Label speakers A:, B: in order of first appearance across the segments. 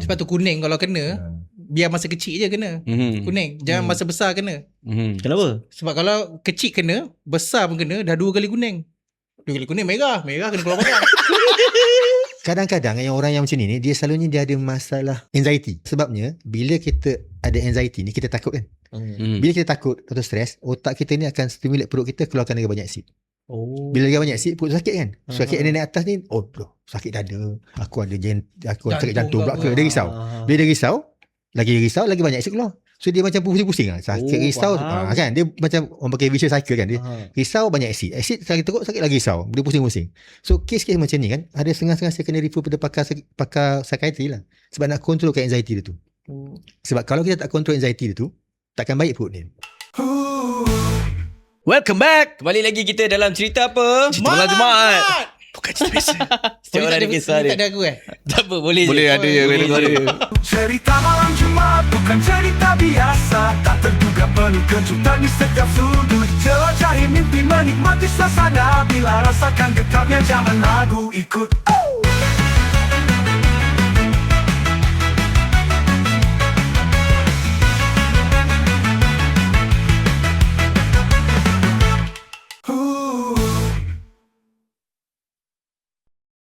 A: Sebab tu kuning kalau kena, biar masa kecil je kena. Kuning. Jangan masa besar kena.
B: Kenapa?
A: Sebab kalau kecil kena, besar pun kena, dah 2 kali kuning. 2 kali kuning, merah kena keluar banyak.
C: Kadang-kadang yang orang yang macam ni dia selalunya dia ada masalah anxiety. Sebabnya bila kita ada anxiety ni, kita takut kan. Bila kita takut atau stres, otak kita ni akan stimulate perut kita keluarkan lagi banyak asid. Bila lagi banyak asid, perut sakit kan. Sakit yang naik atas ni, sakit dada, aku ada sakit jantung pula ke. Dia risau. Bila dia risau, lagi banyak asid keluar. So dia macam pusing-pusing lah. Sakit risau kan. Dia macam orang pakai vicious cycle kan. Dia risau banyak asid. Asid sakit teruk, sakit lagi risau. Dia pusing-pusing. So kes-kes macam ni kan, ada setengah-setengah saya kena refer pada pakar psychiatry lah. Sebab nak kontrolkan anxiety dia tu. Sebab kalau kita tak kontrol anxiety dia tu, takkan baik perut ni.
D: Welcome back. Kembali lagi kita dalam cerita apa?
A: Cerita Malam
D: Jumaat.
A: Bukan cerita biasa.
D: Setiap orang ada kisah dia.
A: Tak ada aku
D: Tak apa, boleh
B: Ada je.
E: Cerita malam Jumaat bukan cerita biasa. Tak terduga penuh kejutan di setiap sudut. Jelajahi mimpi, menikmati suasana. Bila rasakan getarnya jangan ragu, ikut.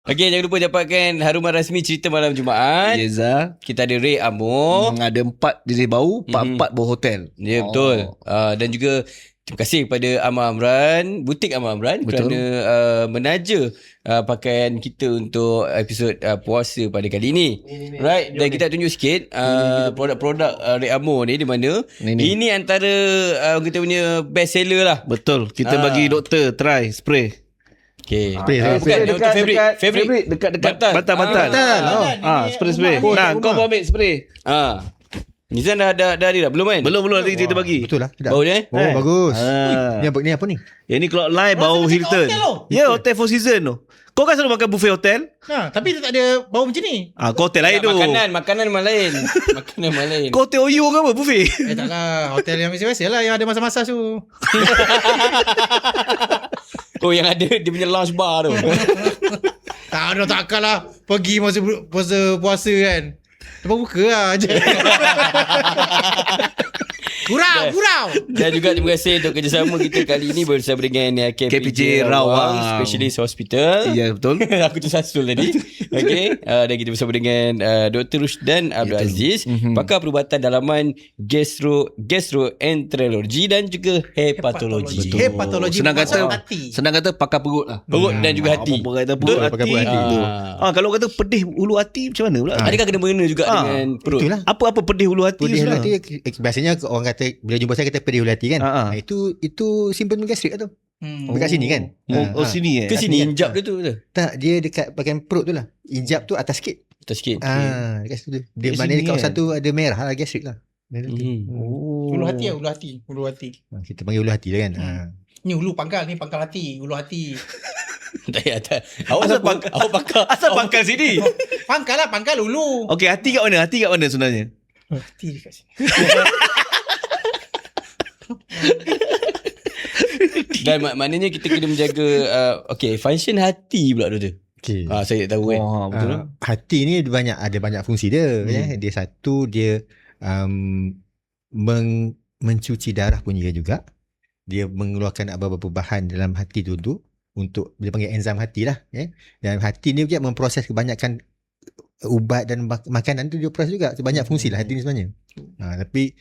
D: Okey, jangan lupa dapatkan haruman rasmi cerita malam Jumaat.
B: Yeza.
D: Kita ada Ray Amor.
B: Ada 4 jenis bau, 4 bau hotel.
D: Ya, betul. Dan juga terima kasih kepada Amar Amran, butik Amar Amran, kerana menaja pakaian kita untuk episod puasa pada kali ini. Right, dan kita tunjuk sikit produk-produk Ray Amor ni di mana. Ini antara kita punya best seller lah.
B: Betul. Kita bagi doktor try spray.
D: Okay.
B: Bukan
D: untuk fabric.
B: Dekat
D: Bantal.
B: Spray. Nah, kau mau ambil spray.
D: Nizam dah ada belum kan?
B: Belum nanti kita bagi.
C: Betul lah.
D: Bau dia
C: Bagus. Ni apa ni?
B: Yang ni kalau live bau Hilton. Ya, hotel Four Seasons tu. Kau kan selalu makan buffet hotel?
A: Tapi dia tak ada bau macam ni.
B: Kau hotel lain tu.
D: Makanan memang lain. Makanan memang lain.
B: Kau hotel OYO ke apa buffet?
A: Taklah. Hotel yang biasa-biasa lah, yang ada masa-masa tu.
D: Yang ada dia punya lounge bar tu.
A: Takkan lah pergi masa puasa kan. Lepas buka lah je. Gurau.
D: Dan juga terima kasih untuk kerjasama kita kali ini bersama dengan KPJ Rawang Specialist Hospital.
B: Ya, betul.
D: Aku tersasul tadi. Okay. Dan kita bersama dengan Dr. Rusdan Abdul Aziz, pakar perubatan dalaman gastroenterologi dan juga hepatologi.
A: Hepatologi.
B: Senang kata pakar perut lah.
D: Perut dan juga hati.
B: Pakar perut hati. Kalau kata pedih ulu hati macam mana pula?
D: Adakah kena mengena juga dengan perut?
C: Itulah.
B: Apa pedih ulu hati?
C: Pedih ulu hati biasanya orang kata, bila jumpa saya kata pedih ulu hati kan. Itu simptom gastrik lah tu. Dekat sini kan.
B: Sini
D: Ke sini injap dia tu.
C: Tak, dia dekat bahagian perut tu lah. Injap tu atas sikit.
D: Atas sikit.
C: Dekat situ. Dia maknanya dekat satu ada merah lah, gastrik lah.
A: Ulu hati.
C: Kita panggil ulu hati lah kan.
A: Ni ulu pangkal, ni pangkal hati, ulu hati.
D: Tak. Awak pangkal. Asal pangkal sini?
A: Pangkal ulu.
B: Okey, hati kat mana? Hati kat mana sebenarnya?
A: Hati dekat sini.
D: Dan maknanya kita kena menjaga function hati pula tu.
C: Okay.
D: Saya tak tahu kan.
B: Betul.
C: Hati ni ada banyak fungsi dia. Dia satu, dia mencuci darah punya juga. Dia mengeluarkan apa-apa bahan dalam hati tu untuk dia panggil enzim hati lah. Dan hati ni juga memproses kebanyakan ubat dan makanan tu dia proses juga. Banyak fungsi lah hati ni sebenarnya. Tapi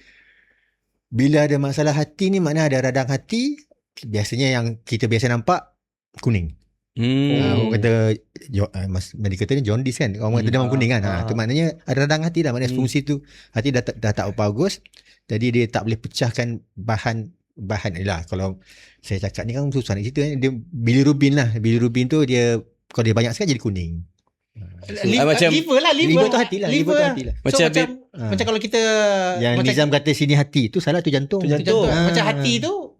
C: bila ada masalah hati ni, makna ada radang hati, biasanya yang kita biasa nampak kuning. Orang kata medical tu jaundice kan. Orang kata demam kuning kan. Tu maknanya ada radang hati dah. Maknanya fungsi tu hati dah tak bagus. Jadi dia tak boleh pecahkan bahan ni lah. Kalau saya cakap ni kan susah nak cerita. Dia bilirubin lah. Bilirubin tu dia, kalau dia banyak sekali jadi kuning.
A: Liver
C: tu hati lah.
A: Macam kalau kita
C: yang Nizam kata sini hati, tu salah, tu jantung.
A: Macam hati tu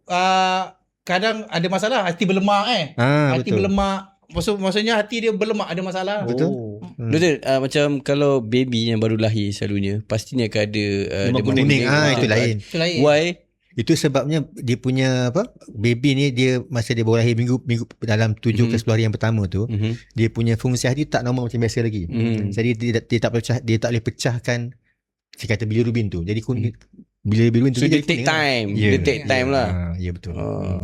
A: kadang ada masalah, hati berlemak hati
C: betul.
A: berlemak. Maksudnya hati dia berlemak, ada masalah.
C: Betul.
D: Betul. Macam kalau baby yang baru lahir selalunya pastinya akan ada
C: demam kuning. Itu lain.
D: Why?
C: Itu sebabnya dia punya baby ni dia masa dia baru lahir minggu dalam 7 ke 10 hari yang pertama tu, dia punya fungsi hati tak normal macam biasa lagi. Jadi dia tak boleh pecahkan saya kata bilirubin tu. Jadi bila bilirubin tu
D: So dia
C: jadi
D: take
C: kuning
D: time.
C: Ya.
D: Dia take time lah.
C: Ya betul.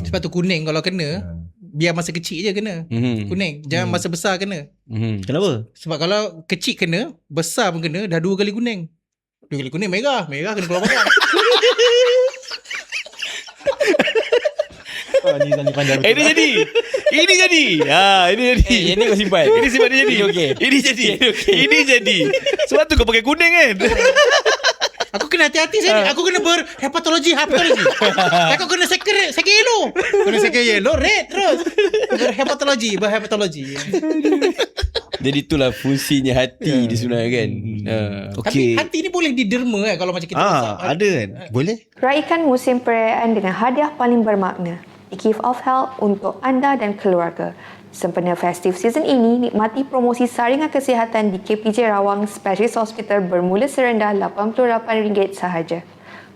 A: Sebab tu kuning kalau kena, biar masa kecil je kena. Kuning. Jangan masa besar kena.
B: Kenapa?
A: Sebab kalau kecil kena, besar pun kena, dah 2 kali kuning. 2 kali kuning merah kena keluar banyak.
B: Ini jadi. Ini jadi. Ini jadi.
D: Yang ni kau simpan.
B: Ini sebab dia jadi.
D: Okey.
B: Ini jadi. Ini jadi. Sebab tu kau pakai kuning kan?
A: Aku kena hati-hati saya ni. Aku kena berhepatologi. Aku kena second yellow. Kena second yellow, red terus. Berhepatologi.
D: Jadi itulah fungsinya hati dia sebenarnya kan.
A: Tapi hati ni boleh diderma kalau macam kita
B: Ada kan?
C: Boleh?
F: Raikan musim perayaan dengan hadiah paling bermakna, The Gift of Health untuk anda dan keluarga. Sempena festive season ini, nikmati promosi saringan kesihatan di KPJ Rawang Specialist Hospital bermula serendah RM88 sahaja.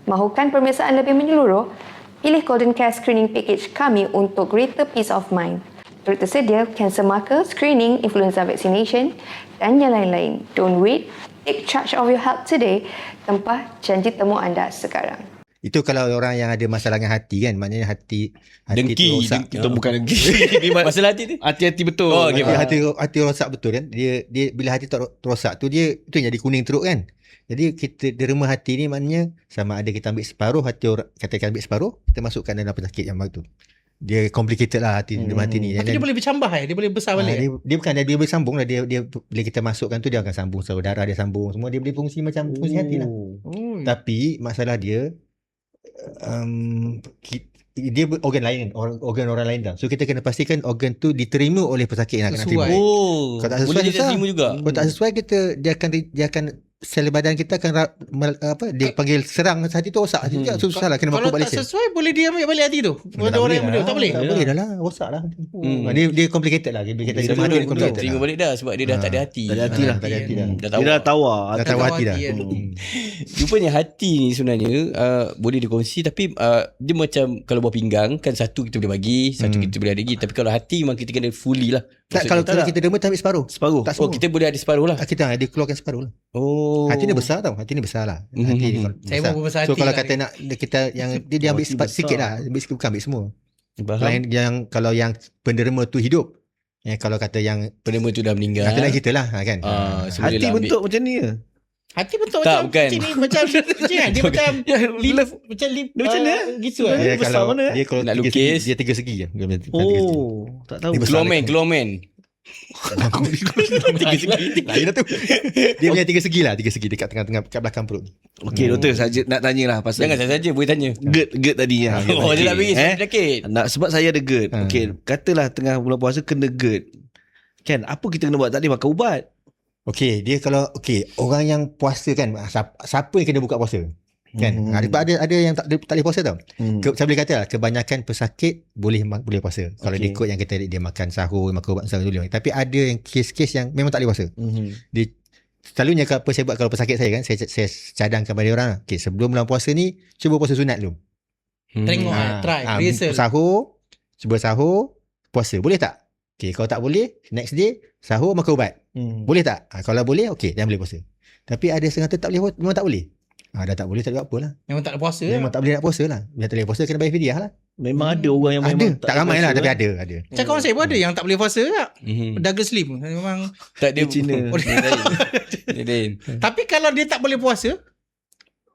F: Mahukan pemeriksaan lebih menyeluruh? Pilih Golden Care Screening Package kami untuk greater peace of mind. Turut tersedia kanser mata, screening, influenza vaccination dan yang lain-lain. Don't wait, take charge of your health today. Tempah janji temu anda sekarang.
C: Itu kalau orang yang ada masalah dengan hati kan, maknanya hati
D: Dengki.
C: tu rosak.
B: Itu bukan lagi.
D: Masalah hati tu?
B: Hati-hati betul.
D: Oh, okay,
C: Hati rosak betul kan. Dia bila hati tak rosak tu dia itu yang jadi kuning teruk kan. Jadi kita derma hati ni maknanya sama ada kita ambil separuh hati orang, katakan ambil separuh, kita masukkan dalam pesakit yang baru tu. Dia complicated lah hati derma hati ni.
A: Tapi dia boleh bercambah dia boleh besar balik.
C: Dia bukan dia boleh sambung lah. Dia bila kita masukkan tu dia akan sambung saudara dia sambung semua, dia boleh fungsi macam fungsi hati lah. Tapi masalah dia dia organ lain, organ orang lain dah. So kita kena pastikan organ tu diterima oleh pesakit yang akan nak terima. Kalau tak sesuai,
D: boleh dia terima juga.
C: Kalau tak sesuai dia akan sel badan kita akan dia panggil serang hati tu rosak. Hati tu susah lah kena
A: Kalau
C: balik
A: tak
C: sel.
A: sesuai boleh dia ambil balik hati tu. Ada orang yang boleh. Tak boleh.
C: Tak boleh dah lah, rosak lah. Dia complicated lah. Bila kita
D: Terima
C: dia complicated
D: terima
C: lah.
D: balik dah sebab dia dah tak ada hati.
B: Tak ada hati lah.
C: Tak ada hati dah.
D: Dah tahu.
B: Dia dah tawar.
C: Dah tahu hati dah.
A: kan.
D: Rupanya hati ni sebenarnya boleh dikongsi, tapi dia macam kalau buah pinggang kan, satu kita boleh bagi, satu kita boleh ada lagi. Tapi kalau hati memang kita kena fully lah.
C: Tak, kalau kita derma tak ambil separuh.
B: Separuh.
C: Tak
D: Oh,
C: semua.
D: kita boleh ada separuh lah.
C: Kita dia keluarkan separuh lah.
D: Oh.
C: Hati ni besar tau. Hati ni besar lah. Hati ni kalau
A: Saya pun besar
C: So
A: hati
C: kalau
A: lah
C: kata nak kita yang dia ambil
B: Hati
C: sikit
B: besar.
C: lah. Ambil sikit, bukan ambil semua.
D: Faham?
C: Kalau yang penderma tu hidup. Kalau kata yang
D: Penderma tu dah meninggal.
C: kata lain cerita lah kan.
D: So boleh
B: Hati
D: lah ambil.
B: bentuk macam ni ke?
A: Hati bentuk
D: Tak,
A: macam
D: bukan.
A: macam ni, macam kan dia macam lip macam lip
B: macam mana?
A: gitu
B: Sebenarnya
A: lah.
C: Dia
B: besar
C: kalau
B: mana?
C: dia kalau
D: Nak
C: tiga
D: lukis.
C: segi, dia 3 segi je. Dia tiga segi.
B: Oh, tak tahu.
C: Dia besar.
D: Glowman.
C: Tiga segi. Lain dah tu. Dia punya 3 segi lah, 3 segi dekat tengah-tengah kat belakang perut.
B: Okey, doktor saja nak tanyalah pasal
D: Jangan saja boleh tanya.
B: GERD tadi ya.
D: Oh, dia nak bagi penyakit.
B: Nak sebab saya ada GERD. Okey, katalah tengah bulan puasa kena GERD. Kan, apa kita kena buat? Tak boleh makan ubat.
C: Okey, dia kalau orang yang puasa kan, siapa yang kena buka puasa? Kan? Ada yang tak boleh puasa tau. Saya boleh kata lah, kebanyakan pesakit boleh puasa. Kalau dia ikut yang kita dia makan sahur, makan ubat sahur dulu. Tapi ada yang kes-kes yang memang tak boleh puasa. Dia selalunya apa saya buat kalau pesakit saya kan, saya cadangkan pada orang, okey, sebelum bulan puasa ni cuba puasa sunat dulu.
A: Tengok try rehearsal.
C: Cuba sahur, puasa. Boleh tak? Okey, kalau tak boleh, next day sahur makan ubat. Boleh tak? Kalau boleh, okey, jangan boleh puasa. Tapi ada setengah tu tak boleh, memang tak boleh. Dah tak boleh, tak boleh apa lah.
A: Memang tak ada puasa.
C: Memang tak boleh nak puasa lah. Bila tak boleh puasa, kena bayar fidyah lah.
B: Memang ada orang yang memang
C: Ada. Tak ramai lah, tapi ada.
A: Macam kawan saya pun ada yang tak boleh puasa tak? Douglas Lim memang.
D: Tak dia
B: Cina.
D: Dia lain.
A: Tapi kalau dia tak boleh puasa,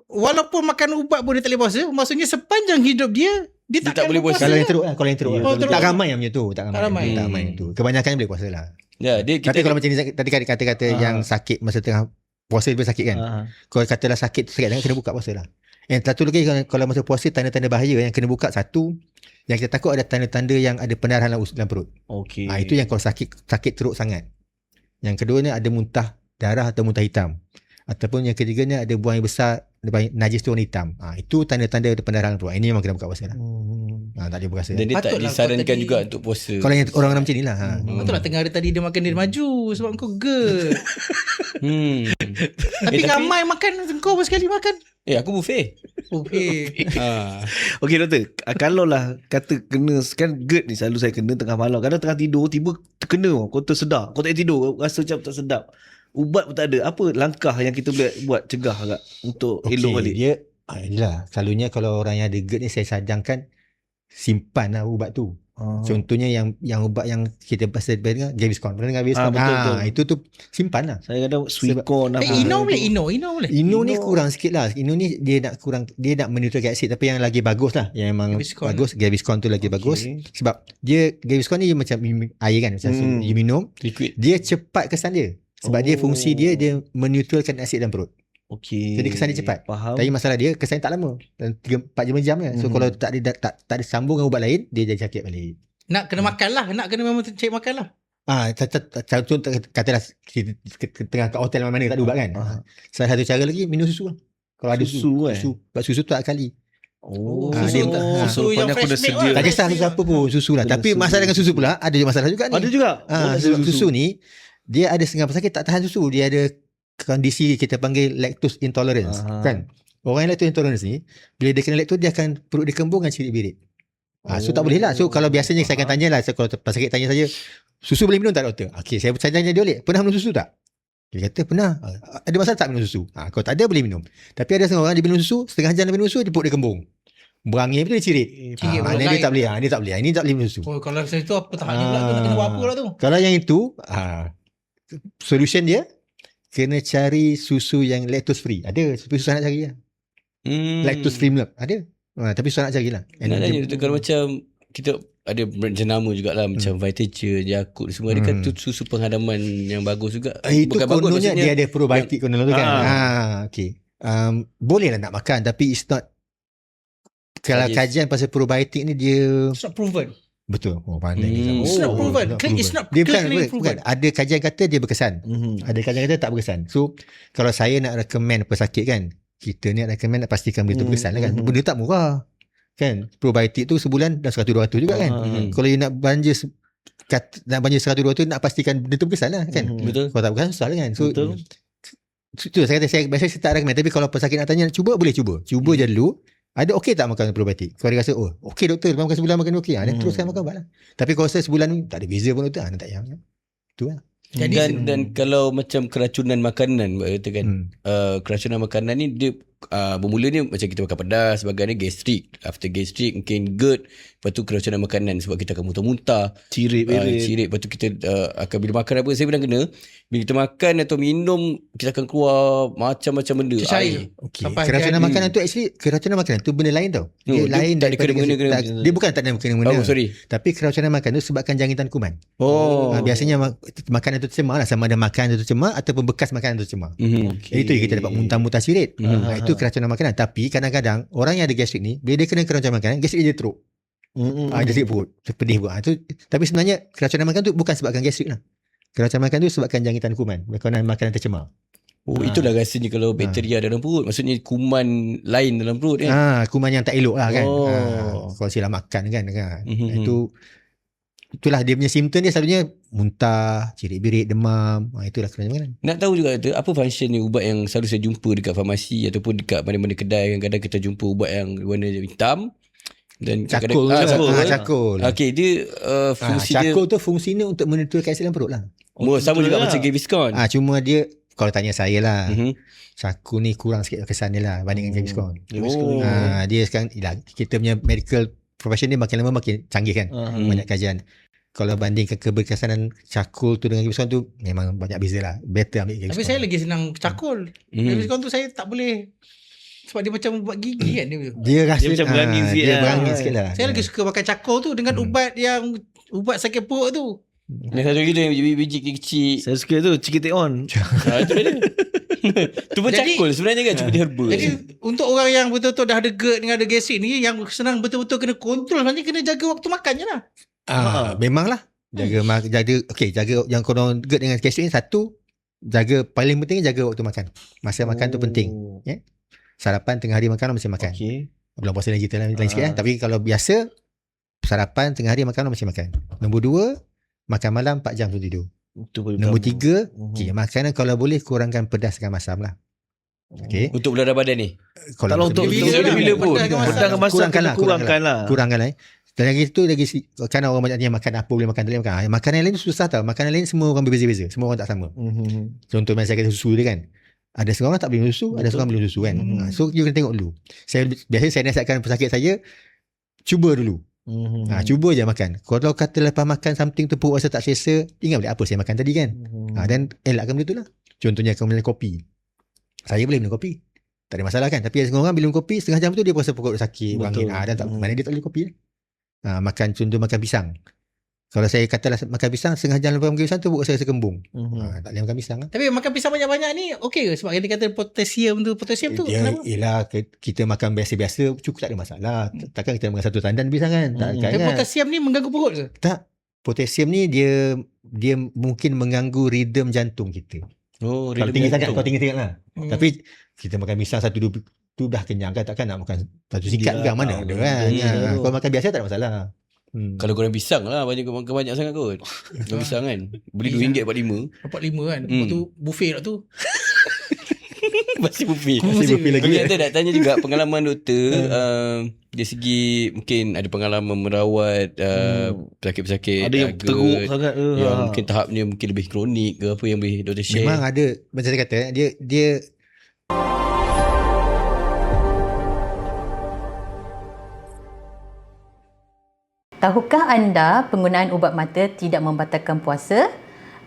A: walaupun makan ubat pun dia tak boleh puasa, maksudnya sepanjang hidup dia
D: tak boleh puasa.
C: Kalau yang teruk lah. Kalau yang teruk.
A: Oh, teruk.
C: Tak ramai yang macam tu. Tak ramai.
A: Tak
C: yang tu. Kebanyakan boleh puasa lah.
D: Ya, dia
C: Tapi
D: kita
C: kalau macam ni, tadi kata-kata yang sakit masa tengah puasa dia sakit kan. Kalau katalah sakit kena buka puasa lah. Yang satu lagi kalau masa puasa tanda-tanda bahaya yang kena buka, satu yang kita takut ada tanda-tanda yang ada pendarahan dalam perut.
B: Okey.
C: Itu yang kalau sakit teruk sangat. Yang kedua ni ada muntah darah atau muntah hitam. Ataupun yang ketiganya ada buang yang besar, najis tu warna hitam. Itu tanda-tanda ada pendarahan perut. Ini memang kena buka puasa lah. Tak boleh berasa.
D: dan dia tak
A: Patutlah
D: disarankan
A: kau tadi-
D: juga untuk puasa.
C: Kalau yang orang macam ni lah.
A: Betul lah tengah hari tadi dia makan dia maju sebab kau GERD. Tapi
D: tapi-
A: ramai makan kau pun sekali makan.
D: Aku buffet.
B: Okey doktor, kalau lah kata kena, kan GERD ni selalu saya kena tengah malam. Kadang tengah tidur tiba terkena, kau tersedak, kau tak tidur, rasa macam tak sedap. Ubat pun tak ada. Apa langkah yang kita boleh buat cegah agak untuk elok balik?
C: Dia yelah, selalunya kalau orang yang ada GERD ni saya cadangkan simpan lah ubat tu. Contohnya yang ubat yang kita pasal dengar Gaviscon. Pernah dengar Gaviscon?
B: Betul.
C: Itu tu simpan lah.
B: Saya kadang Swicon apa.
A: Ino boleh. Ino
C: Ni kurang sikit lah. Ino ni dia nak menetralkan aksid, tapi yang lagi bagus lah, yang memang
A: Gaviscon.
C: bagus, Gaviscon tu lagi bagus. Sebab dia Gaviscon ni macam air kan, macam you minum,
D: Liquid.
C: dia cepat kesan dia. Sebab dia fungsi dia menetralkan aksid dalam perut.
B: Okey.
C: Jadi kesan dia cepat.
B: Faham.
C: Tapi masalah dia kesan tak lama, 3-4 jam je. So kalau tak ada sambung dengan ubat lain, dia jadi sakit balik.
A: Nak kena makan lah. Nak kena memang cari makan lah.
C: Contoh katalah kita tengah kat hotel mana-mana tak ada ubat kan. Salah satu cara lagi minum susu lah. Kalau ada
B: Susu,
C: susu. Sebab susu tu kali.
A: Susu yang fresh milk lah.
C: Tak kisah susu apa pun, susu lah. Tapi masalah dengan susu pula, ada masalah juga ni.
B: Ada juga.
C: Sebab susu ni dia ada setengah pesakit tak tahan susu. Dia ada kondisi kita panggil lactose intolerance. Kan? Orang yang lactose intolerance ni, bila dia kena lactose, dia akan perut dia kembung dengan cirit-birit. So tak boleh lah. So kalau biasanya saya akan tanya lah, kalau pesakit tanya saja, susu boleh minum tak doktor? Okey, saya tanya dia balik, pernah minum susu tak? Dia kata pernah. Ada masalah tak minum susu? Kalau tak ada boleh minum. Tapi ada setengah orang dia minum susu, setengah jam dia minum susu, dia perut dia kembung. Berangin pun dia cirit. Maknanya dia tak boleh. Ini tak boleh. Ini tak boleh minum susu.
A: Kalau macam itu apa tahannya pula tu? Nak kena buat apa pula tu?
C: Kalau yang itu, solution dia kena cari susu yang lactose free. Ada, tapi susah nak cari lah. Lactose free milk ada. Tapi susah nak cari lah.
D: Nak tanya tu, kalau macam kita ada jenama jugalah, macam Vitagen, Yakult semua, ada kan tu susu penghadaman yang bagus juga.
C: Itu
D: Bukan bagus,
C: kononnya
D: maksudnya
C: dia ada probiotik konon tu kan. Okay. Boleh lah nak makan, tapi it's not. Kalau kajian pasal probiotik ni dia
A: It's not proven.
C: betul. Pandai ni.
A: It's not proven. It's not
C: Dia
A: clinically
C: bukan.
A: proven.
C: Ada kajian kata dia berkesan. Ada kajian kata tak berkesan. So kalau saya nak recommend pesakit kan, kita ni nak recommend, nak pastikan benda tu berkesan lah kan. Benda tak murah kan. Probiotik tu sebulan dah 100-200 juga kan. Kalau you nak belanja 100-200, nak pastikan benda tu berkesan lah kan.
D: Betul.
C: Kalau tak berkesan susah lah kan. So tu saya kata, biasanya saya tak recommend. Tapi kalau pesakit nak tanya, cuba boleh cuba je dulu. Ada okey tak makan probiotik? Kalau dia rasa okey doktor, makan sebulan makan okey, dan teruskan makan ubat lah. Tapi kalau saya sebulan ni tak ada beza pun doktor, tak payah. Itu lah.
A: Jadi
D: Dan kalau macam keracunan makanan, kata kan, keracunan makanan ni dia bermula ni macam kita makan pedas, sebagainya gastrik, after gastrik mungkin GERD, lepas tu keracunan makanan sebab kita akan muntah-muntah, cirit, lepas tu kita akan bila makan apa, saya pernah kena, bila kita makan atau minum, kita akan keluar macam-macam benda, air.
C: Okay. Keracunan makanan tu actually, keracunan makanan tu benda lain tau. Dia lain
D: tak ada
C: daripada
D: kena-mengena.
C: dia bukan tak ada kena-mengena.
D: Sorry.
C: Tapi keracunan makan tu sebabkan jangkitan kuman. Biasanya makanan tu tercemar lah, sama ada makanan tu tercemar ataupun bekas makanan tu tercemar. Itu yang kita dapat muntah-muntah cirit. Itu keracunan makanan. Tapi kadang-kadang orang yang ada gastrik ni, bila dia kena keracunan makanan, gastrik dia teruk. Dia sakit perut, pedih perut. Tapi sebenarnya keracunan makan tu bukan sebabkan gastrik lah. Keracunan makan tu sebabkan jangkitan kuman, makanan tercemar.
D: Itulah rasanya kalau bakteria dalam perut, maksudnya kuman lain dalam perut kan.
C: Kuman yang tak elok lah kan. Kalau silap makan kan. Itulah dia punya simptom dia, selalunya muntah, cirit-birit, demam. Itulah keracunan makanan.
D: Nak tahu juga tu, apa function ni ubat yang selalu saya jumpa dekat farmasi ataupun dekat mana-mana kedai, kadang-kadang kita jumpa ubat yang warna hitam dan
C: Cakul.
D: Okey, dia fungsi dia,
C: cakul tu fungsinya untuk menetralkan aksid dalam perut lah.
D: sama juga macam Gaviscon.
C: Cuma dia, kalau tanya saya lah, cakul ni kurang sikit kesan dia lah banding dengan Gaviscon. Dia sekarang kita punya medical profession ni makin lama makin canggih kan. Banyak kajian. Kalau bandingkan keberkesanan cakul tu dengan Gaviscon tu, memang banyak beza lah. Better ambil Gaviscon.
A: tapi saya lagi senang cakul. Gaviscon tu saya tak boleh, sebab dia macam ubat gigi kan
C: dia rasa
B: macam berangin sikit
C: dia
B: lah.
C: berangin sikit lah.
A: Saya lagi suka makan cakul tu dengan ubat sakit perut tu.
D: Yang satu lagi tu yang biji kecil.
B: Saya suka tu Cikgu Take On.
D: Itu dia. Tu pun
A: Jadi-
D: cakul sebenarnya kan, cuma dia herba.
A: Jadi untuk orang yang betul-betul dah ada GERD dengan ada gastrik ni, yang senang betul-betul kena kontrol, sebenarnya kena jaga waktu makan je lah.
C: Memanglah jaga yang korang GERD dengan gastrik ni, satu, paling penting jaga waktu makan. Masa makan tu penting. Sarapan tengah hari makan mesti makan. Belum puasa lagi kita lain sikit lah. Tapi kalau biasa, sarapan tengah hari makan mesti makan. Nombor 2, makan malam 4 jam sebelum tidur. Nombor 3, makanan kalau boleh kurangkan pedas dengan masam lah. Okey.
D: Untuk berdarah badan ni.
B: Tak lah untuk
A: bila pun.
B: Kurangkan lah.
C: Kurangkan lah. Dan lagi tu lagi kan orang banyak yang makan apa boleh makan, tak boleh makan. Makanan lain tu susah tau. Makanan lain semua orang berbeza-beza. Semua orang tak sama. Contoh macam saya kata susu dia kan. Ada setengah orang tak boleh susu, ada setengah boleh susu kan. So you kena tengok dulu. Biasanya saya nasihatkan pesakit saya, cuba dulu. Cuba je makan. Kalau kata lepas makan something tu perut rasa tak selesa, ingat balik apa saya makan tadi kan. Dan elakkan benda tu lah. Contohnya kamu minum kopi. Saya boleh minum kopi, tak ada masalah kan. Tapi setengah orang bila minum kopi, setengah jam tu dia rasa perut sakit, angin. Dan tak, mana dia tak boleh kopi. Makan contoh makan pisang. Kalau saya katalah makan pisang, setengah jam lepas makan pisang tu perut saya rasa kembung. Tak boleh makan pisang.
A: Tapi makan pisang banyak-banyak ni okey ke? Sebab dia kata potassium tu kenapa?
C: Yelah, kita makan biasa-biasa cukup, tak ada masalah. Takkan kita makan satu tandan pisang kan.
A: Tapi potassium ni mengganggu perut ke?
C: Tak. Potasium ni dia mungkin mengganggu ritm jantung kita. Kalau tinggi sangat, kau tinggi lah. Tapi kita makan pisang satu dua tu dah kenyang kan, takkan nak makan satu sikat juga, mana ada kan. Kalau makan biasa tak ada masalah.
D: Kalau korang pisang lah, banyak sangat kot. Korang pisang kan, beli RM2.45.
A: Dapat 5 kan. Lepas tu buffet lah tu.
D: Masih buffet lagi. Doktor nak tanya juga pengalaman doktor, dari segi mungkin ada pengalaman merawat pesakit-pesakit
B: ada yang teruk sangat ke,
D: yang mungkin tahapnya mungkin lebih kronik ke, apa yang boleh doktor share?
C: Memang ada. Macam saya kata, dia
G: Tahukah anda penggunaan ubat mata tidak membatalkan puasa?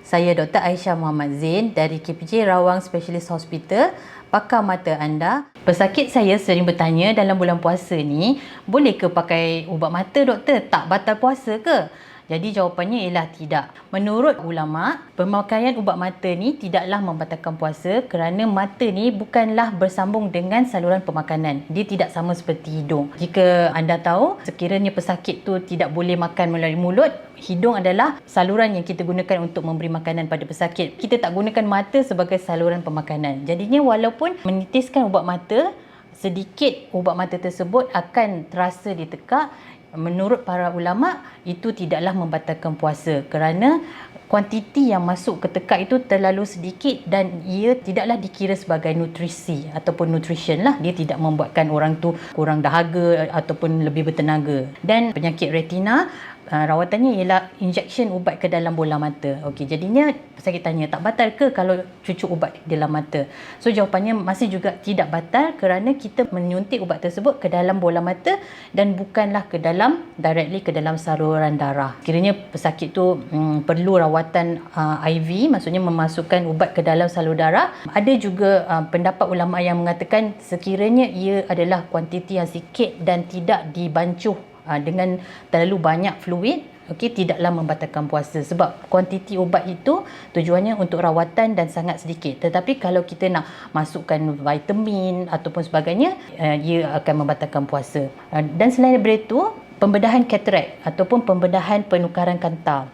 G: Saya Dr. Aisyah Muhammad Zain dari KPJ Rawang Specialist Hospital, pakar mata anda. Pesakit saya sering bertanya dalam bulan puasa ni, boleh ke pakai ubat mata doktor? Tak batal puasa ke? Jadi jawapannya ialah tidak. Menurut ulama, pemakaian ubat mata ni tidaklah membatalkan puasa kerana mata ni bukanlah bersambung dengan saluran pemakanan. Dia tidak sama seperti hidung. Jika anda tahu, sekiranya pesakit tu tidak boleh makan melalui mulut, hidung adalah saluran yang kita gunakan untuk memberi makanan pada pesakit. Kita tak gunakan mata sebagai saluran pemakanan. Jadinya walaupun menitiskan ubat mata, sedikit ubat mata tersebut akan terasa di tekak. Menurut para ulama, itu tidaklah membatalkan puasa kerana kuantiti yang masuk ke tekak itu terlalu sedikit dan ia tidaklah dikira sebagai nutrisi ataupun nutrition lah. Dia tidak membuatkan orang tu kurang dahaga ataupun lebih bertenaga. Dan penyakit retina, rawatannya ialah injection ubat ke dalam bola mata. Okey, jadinya pesakit tanya, tak batal ke kalau cucuk ubat di dalam mata? So jawapannya masih juga tidak batal kerana kita menyuntik ubat tersebut ke dalam bola mata dan bukanlah ke dalam directly ke dalam saluran darah. Kiranya pesakit tu perlu rawatan IV, maksudnya memasukkan ubat ke dalam salur darah. Ada juga pendapat ulama yang mengatakan sekiranya ia adalah kuantiti yang sikit dan tidak dibancuh dengan terlalu banyak fluid, okey, tidaklah membatalkan puasa sebab kuantiti ubat itu tujuannya untuk rawatan dan sangat sedikit. Tetapi kalau kita nak masukkan vitamin ataupun sebagainya, ia akan membatalkan puasa. Dan selain daripada itu, pembedahan katarak ataupun pembedahan penukaran kanta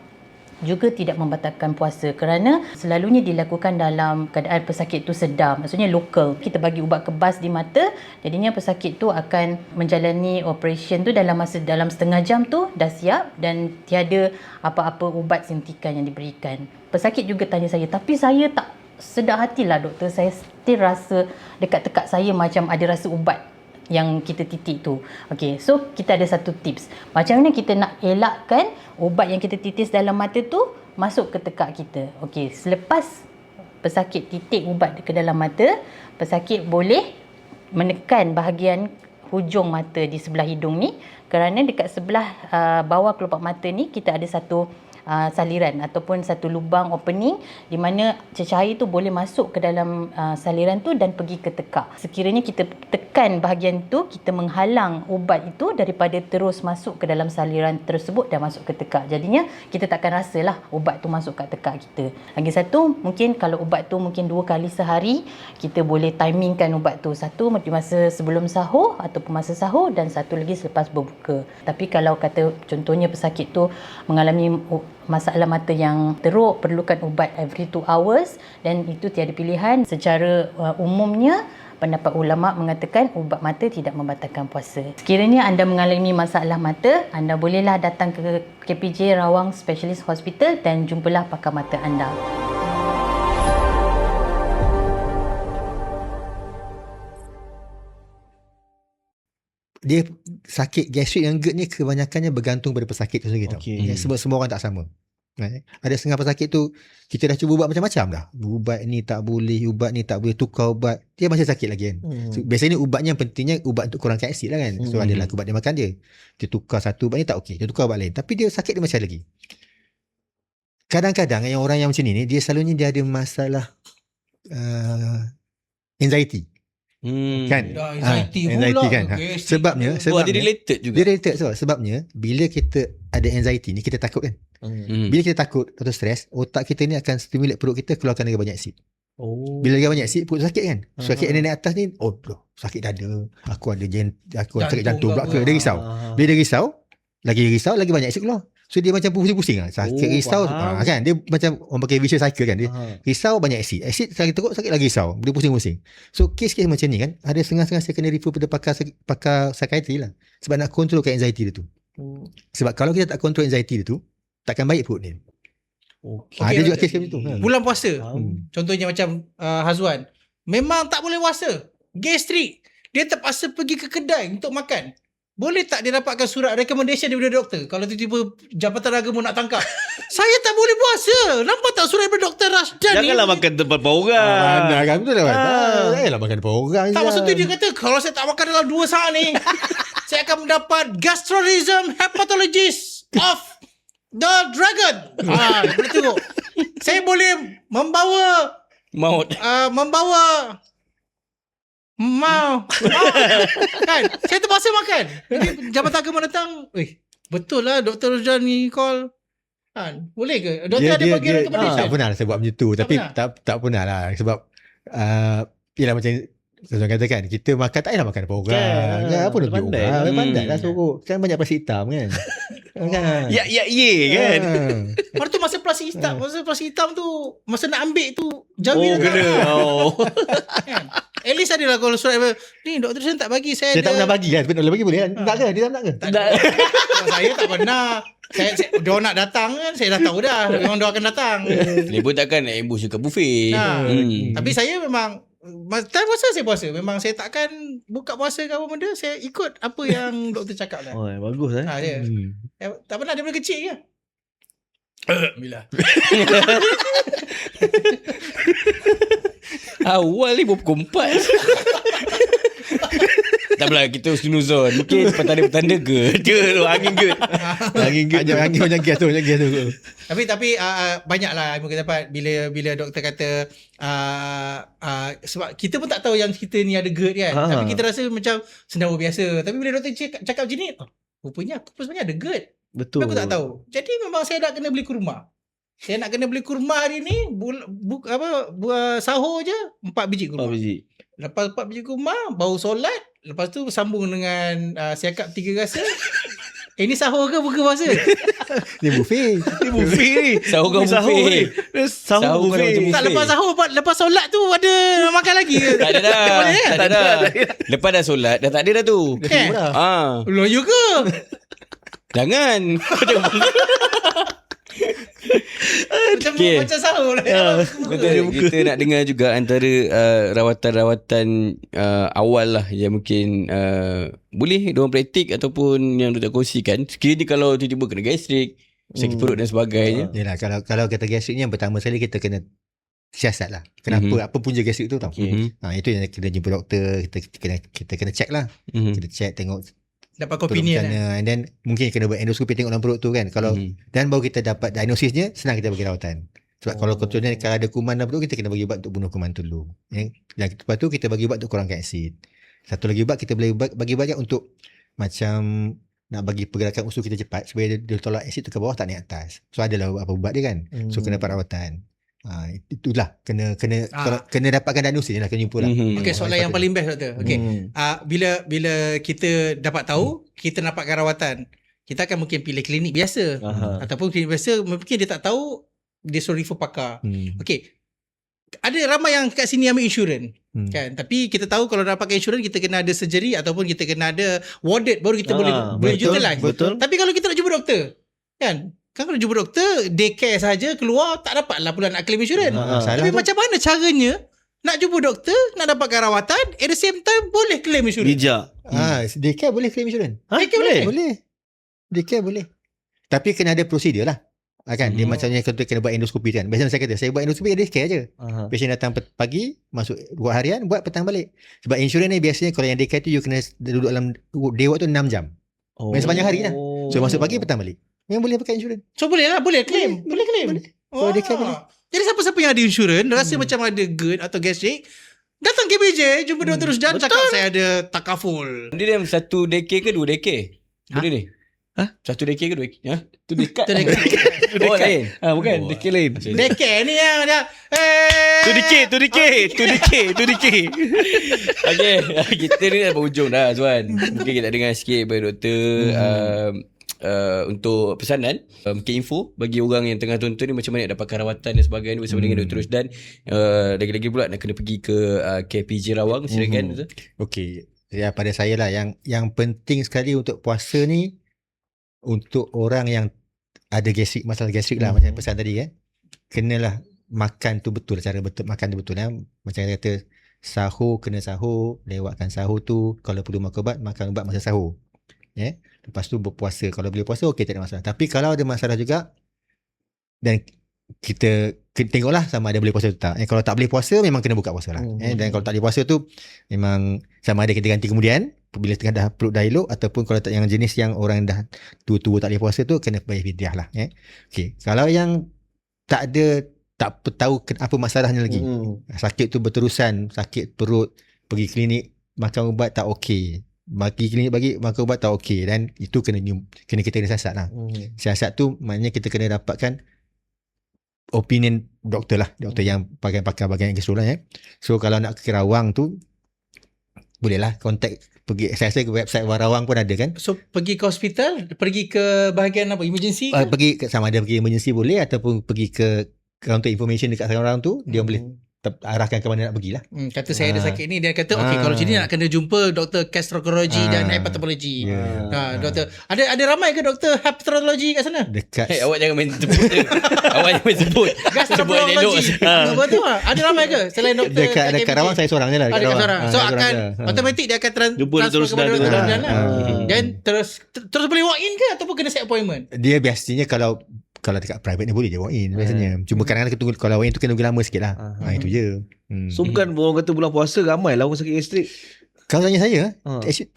G: juga tidak membatalkan puasa kerana selalunya dilakukan dalam keadaan pesakit tu sedar, maksudnya lokal. Kita bagi ubat kebas di mata, jadinya pesakit tu akan menjalani operation tu dalam setengah jam tu dah siap dan tiada apa-apa ubat suntikan yang diberikan. Pesakit juga tanya saya, tapi saya tak sedar hatilah doktor, saya still rasa dekat tekak saya macam ada rasa ubat yang kita titik tu. Okey, so kita ada satu tips. Macam mana kita nak elakkan ubat yang kita titis dalam mata tu masuk ke tekak kita. Okey, selepas pesakit titik ubat ke dalam mata, pesakit boleh menekan bahagian hujung mata di sebelah hidung ni kerana dekat sebelah bawah kelopak mata ni kita ada satu saliran ataupun satu lubang opening di mana cahaya tu boleh masuk ke dalam saliran tu dan pergi ke tekak. Sekiranya kita tekan bahagian tu, kita menghalang ubat itu daripada terus masuk ke dalam saliran tersebut dan masuk ke tekak. Jadinya kita takkan rasalah ubat tu masuk ke tekak kita. Lagi satu, mungkin kalau ubat tu mungkin 2 kali sehari, kita boleh timingkan ubat tu. Satu di masa sebelum sahur ataupun masa sahur dan satu lagi selepas berbuka. Tapi kalau kata contohnya pesakit tu mengalami masalah mata yang teruk, perlukan ubat every 2 hours dan itu tiada pilihan, secara umumnya pendapat ulama mengatakan ubat mata tidak membatalkan puasa. Sekiranya anda mengalami masalah mata, anda bolehlah datang ke KPJ Rawang Specialist Hospital dan jumpalah pakar mata anda.
C: dia sakit gastrik yang GERD ni kebanyakannya bergantung pada pesakit tu sendiri tau.
B: Okey.
C: Sebab semua orang tak sama. Ada setengah pesakit tu kita dah cuba ubat macam-macam dah. Ubat ni tak boleh, ubat ni tak boleh, tukar ubat. Dia masih sakit lagi kan. So, biasanya ubatnya pentingnya ubat untuk kurangkan asid lah kan. So adalah ubat dia makan dia. Dia tukar satu ubat ni tak okey, dia tukar ubat lain. Tapi dia sakit dia macam lagi. Kadang-kadang yang orang yang macam ni dia selalunya dia ada masalah anxiety. Kan?
A: Anxiety
C: Anxiety
A: pula.
C: kan. Sebabnya
D: dia related juga.
C: dia related sebabnya bila kita ada anxiety ni kita takut kan. Bila kita takut atau stres, otak kita ni akan stimulate perut kita keluarkan lagi banyak asid. Bila lagi banyak asid, perut sakit kan. Sakit yang naik atas ni, sakit dada, aku ada sakit jantung pula ke. Dia risau. Bila dia risau, lagi banyak asid keluar. So dia macam pusing-pusing lah. Sakit risau kan. Dia macam orang pakai vicious cycle kan. Dia risau banyak asid. Asid sakit teruk, sakit lagi risau. Dia pusing-pusing. So kes-kes macam ni kan, ada setengah-setengah saya kena refer pada pakar psychiatry lah. Sebab nak controlkan anxiety dia tu. Sebab kalau kita tak control anxiety dia tu, takkan baik perut ni. Ada juga kes macam tu.
A: Bulan puasa. Contohnya macam Hazwan. Memang tak boleh puasa. Gastrik. Dia terpaksa pergi ke kedai untuk makan. Boleh tak dia dapatkan surat recommendation daripada doktor? Kalau tiba-tiba Jabatan Agama nak tangkap. Saya tak boleh puasa. Nampak tak surat daripada Dr. Rashdan ni?
B: Janganlah makan tempat orang.
C: Mana kan betul lah. Janganlah makan depan orang.
A: Tak, maksud tu dia kata, kalau saya tak makan dalam 2 saat ni, saya akan mendapat gastrorism hepatologist of the dragon. Boleh tengok. Saya boleh membawa kan. Saya terpaksa makan. Jadi Jabatan Agama datang, betul lah Dr. Rashdan ni call. Kan? Boleh ke? Doktor ada bagi recommendation?
C: Tak pernah lah saya buat macam tu. Tapi tak pernah lah. Sebab yelah macam saya katakan, kita makan tak payah makan depan orang. Apa nak pergi orang? Pandai lah suruh. Kan banyak plastik hitam kan.
B: kan.
A: Lepas tu masa plastik hitam, masa nak ambil tu jauh
B: Kena.
A: kan? At least adalah kalau surat ni Dr. Rashdan tak bagi saya
C: Dia tak pernah bagi kan. Boleh bagi boleh kan. Tak ke? Dia tak nak ke?
A: Saya tak pernah. Dia nak datang kan, saya dah tahu dah memang dia akan datang.
D: Dia pun takkan nak ambush ke buffet.
A: Tapi saya memang time puasa saya puasa. Memang saya takkan buka puasa ke apa benda. Saya ikut apa yang doktor cakap lah.
B: Bagus
A: Dia. Tak pernah daripada kecil ke? Bila?
D: Awal ni pukul 4. Tak apalah, kita sunuzon. Mungkin petanda-petanda ke dia tu angin ke.
C: Angin macam gas tu.
A: Tapi banyak lah ilmu kita dapat bila doktor kata sebab kita pun tak tahu yang kita ni ada GERD kan. Tapi kita rasa macam sendawa biasa. Tapi bila doktor cakap macam ni, rupanya aku pun sebenarnya ada GERD.
B: Betul.
A: Aku tak tahu. Jadi memang saya nak kena beli kurma. Saya nak kena beli kurma hari ni, sahur je 4 biji kurma.
B: 4 biji.
A: Lepas 4 biji kurma, baru solat, lepas tu sambung dengan siakap 3 rasa. Ini sahur ke buka puasa?
C: Ni buffet.
B: ni.
D: Sahur kan buffet.
B: Sahur buffet.
A: Tak, lepas sahur, lepas solat tu ada makan lagi ke?
D: Tak ada dah. Tak ada dah. Lepas dah solat, dah tak ada dah tu.
A: Loyo ke?
D: Jangan.
A: Macam sahur lah.
D: Kita nak dengar juga antara rawatan-rawatan awal lah yang mungkin boleh diorang praktik ataupun yang diorang kongsikan. Sekiranya kalau tiba-tiba kena gastrik, sakit perut dan sebagainya.
C: Yalah, kalau kata gastrik ni yang pertama sekali kita kena siasat lah. Kenapa? Apa punca gastrik tu tau. Itu yang kita jumpa doktor, kita kena check lah. Kita check, tengok
A: dapat opinion
C: and then mungkin kena buat endoskopi tengok dalam perut tu kan. Kalau dan baru kita dapat diagnosisnya, senang kita bagi rawatan. Sebab kalau contohnya kalau ada kuman dalam perut, kita kena bagi ubat untuk bunuh kuman tu dulu. Yang lepas tu kita bagi ubat untuk kurangkan asid. Satu lagi ubat kita boleh bagi ubat untuk macam nak bagi pergerakan usus kita cepat supaya dia tolak asid tu ke bawah, tak naik atas. So adalah apa ubat dia kan. So kena dapat rawatan. Itulah kena dapatkan diagnosis lah, kena jumpa lah.
A: Okey, soalan yang paling best doktor. Okey. Bila kita dapat tahu, kita dapatkan rawatan, kita akan mungkin pilih klinik biasa. Ataupun klinik biasa mungkin dia tak tahu, dia suruh refer pakar. Okey. Ada ramai yang kat sini ambil insurans kan. Tapi kita tahu kalau nak pakai insurans, kita kena ada surgery ataupun kita kena ada warded baru kita boleh utilize.
B: Betul.
A: Tapi kalau kita nak jumpa doktor kan, kalau jumpa doktor, daycare saja keluar, tak dapatlah pula nak claim insurans. Tapi macam mana caranya nak jumpa doktor, nak dapatkan rawatan, at the same time boleh claim insurans.
B: Bijak.
C: Daycare boleh claim insurans.
A: Daycare boleh.
C: Daycare boleh. Tapi kena ada prosedur lah. Kan dia macamnya kita kena buat endoskopi kan. Biasanya saya kata saya buat endoskopi ada care je. Patient datang pagi, masuk buat harian, buat petang balik. Sebab insurans ni biasanya kalau yang daycare tu you kena duduk dalam dewa tu 6 jam. Sepanjang hari lah. So masuk pagi petang balik. Yang boleh pakai insurans.
A: So boleh lah, boleh claim. Boleh claim.
C: Kalau daycare boleh.
A: Jadi siapa-siapa yang ada insurans, rasa macam ada GERD atau gastrik, datang KPJ, jumpa Dr. Rusdan, cakap saya ada takaful.
D: Dia dalam 1 daycare ke 2 daycare? Boleh ni? 1 daycare ke 2 daycare? Tu dekat. Oh lain.
B: Bukan, daycare lain.
A: Daycare ni yang dia.
B: Tu dikir.
D: Okay, kita ni dah berhujung dah Azwan. Mungkin kita dengar sikit daripada doktor untuk pesanan, mungkin info bagi orang yang tengah tonton ni macam mana nak dapatkan rawatan dan sebagainya bersama dengan Dr. Rusdan. Lagi-lagi pula nak kena pergi ke KPJ Rawang. Silakan.
C: Okey. Ya, pada saya lah yang penting sekali untuk puasa ni, untuk orang yang ada gastrik, masalah gastrik lah, macam pesan tadi kan, kenalah makan tu betul, cara betul makan tu betul lah. Macam kata sahur, kena sahur, lewatkan sahur tu, kalau perlu makan ubat masa sahur. Lepas tu berpuasa. Kalau boleh puasa, okey, tak ada masalah. Tapi kalau ada masalah juga, dan kita tengoklah sama ada boleh puasa atau tak. Kalau tak boleh puasa, memang kena buka puasa lah. Dan kalau tak boleh puasa tu, memang sama ada kita ganti kemudian bila tengah dah perut dah elok, ataupun kalau tak yang jenis yang orang dah tua-tua tak boleh puasa tu, kena bayar fidyah lah. Okey. Kalau yang tak ada, tak tahu apa masalahnya lagi, sakit tu berterusan, sakit perut, pergi klinik makan ubat tak okey, bagi klinik bagi makan ubat tak okey, dan itu kena kita kena siasat lah. Siasat tu maknanya kita kena dapatkan opinion doktor lah, doktor yang pakar bahagian gastro lah. So kalau nak ke Rawang tu, bolehlah kontak, pergi saya ke website Rawang pun ada kan.
A: So pergi ke hospital, pergi ke bahagian apa, emergency ke?
C: Pergi ke, sama ada pergi emergency boleh, ataupun pergi ke counter information dekat orang tu, dia boleh arahkan ke mana nak pergilah.
A: Kata saya ada sakit ni, dia kata okey, kalau macam ni nak kena jumpa doktor gastrokologi dan hepatologi. Doktor ada ramai ke doktor hepatologi kat sana?
C: Dekat
D: awak jangan main sebut. Awak jangan main sebut.
A: Gastrokologi. Betul ah. Ada ramai ke selain doktor
C: dekat Rawang? Saya seorang je lah.
A: Dekat seorang. So akan automatik dia akan transfer kepada doktor Rusdan lah. Dan terus boleh walk in ke ataupun kena set appointment?
C: Dia biasanya kalau dekat private ni boleh je walk in biasanya. Cuma kadang-kadang kita tunggu, kalau walk in tu kena tunggu lama sikit lah. Itu je.
B: So bukan orang kata bulan puasa ramai lah orang sakit gastrik.
C: Kalau tanya saya,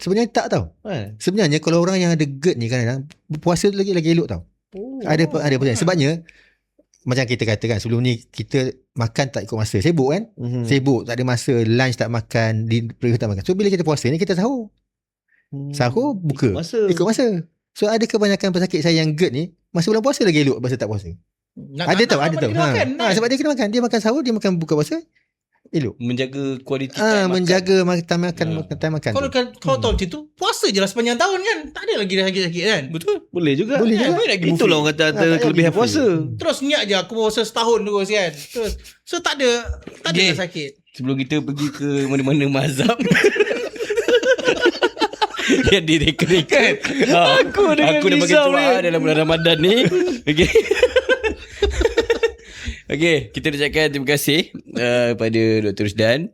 C: sebenarnya tak tau. Sebenarnya kalau orang yang ada GERD ni kadang-kadang puasa tu lagi elok tau. Ada pertanyaan. Sebabnya macam kita katakan sebelum ni, kita makan tak ikut masa. Sibuk kan? Sibuk, tak ada masa, lunch tak makan, di break tak makan. So bila kita puasa ni, kita sahur. Sahur buka ikut masa. So ada kebanyakan pesakit saya yang GERD ni masa bulan puasa lagi elok masa tak puasa. Ada tau. Sebab dia kena makan. Dia makan sahur, dia makan buka puasa, elok.
D: Menjaga kualiti time
C: menjaga time makan.
A: Kalau tahu macam tu, puasa je lah sepanjang tahun kan. Tak ada lagi dah sakit-sakit kan.
D: Betul.
B: Boleh juga. Itulah orang kata kelebihan puasa.
A: Terus niat je aku puasa setahun terus kan. Terus so tak ada dah sakit.
D: Sebelum kita pergi ke mana-mana mazhab, dia direka-reka. Aku dah bagi doa dalam bulan Ramadan ni. Okey. Okey, kita ucapkan terima kasih pada Dr. Rusdan,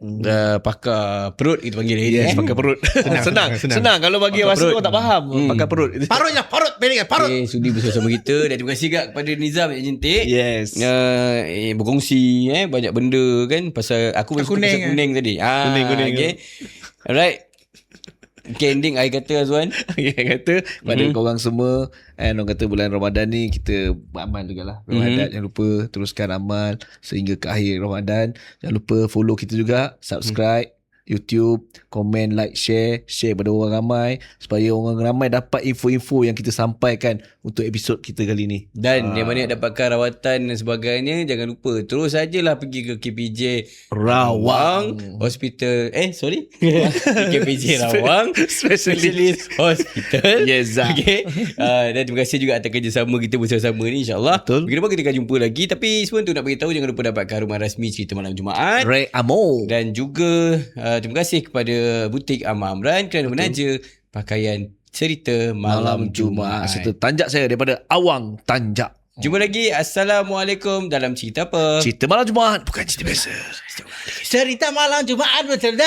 D: pakar perut kita panggil dia. Pakar perut.
B: Senang kalau bagi bahasa kau tak faham. Pakar perut.
A: Parut pendek parut.
D: Okay, sudi bersama kita, dan terima kasih juga kepada Nizam yang jentik.
B: Yes.
D: Berkongsi banyak benda kan, pasal aku kuning tadi. Kuning. Okay. Alright. Okay, ending I kata Azwan.
B: I kata pada korang semua, orang kata bulan Ramadan ni kita beramal jugalah. Ramadan jangan lupa teruskan amal sehingga ke akhir Ramadan. Jangan lupa follow kita juga, subscribe YouTube, komen, like, share pada orang ramai, supaya orang ramai dapat info-info yang kita sampaikan untuk episod kita kali ni.
D: Dan yang mana nak dapatkan rawatan dan sebagainya, jangan lupa terus sajalah pergi ke KPJ Rawang Hospital. KPJ Rawang Specialist Hospital.
B: Yes.
D: Okay. Dan terima kasih juga atas kerjasama kita bersama-sama ni, insyaAllah.
B: Betul.
D: Minggu depan kita akan jumpa lagi. Tapi sebelum tu nak beritahu, jangan lupa dapatkan rumah rasmi Cerita Malam Jumaat
B: Ray Amo.
D: Dan juga terima kasih kepada Butik Ahmad Amran kerana menaja pakaian Cerita Malam Jumaat
B: serta tanjak saya daripada Awang Tanjak.
D: Jumpa lagi. Assalamualaikum dalam cerita apa?
B: Cerita malam Jumaat, bukan cerita biasa.
A: Cerita malam Jumaat bercerita.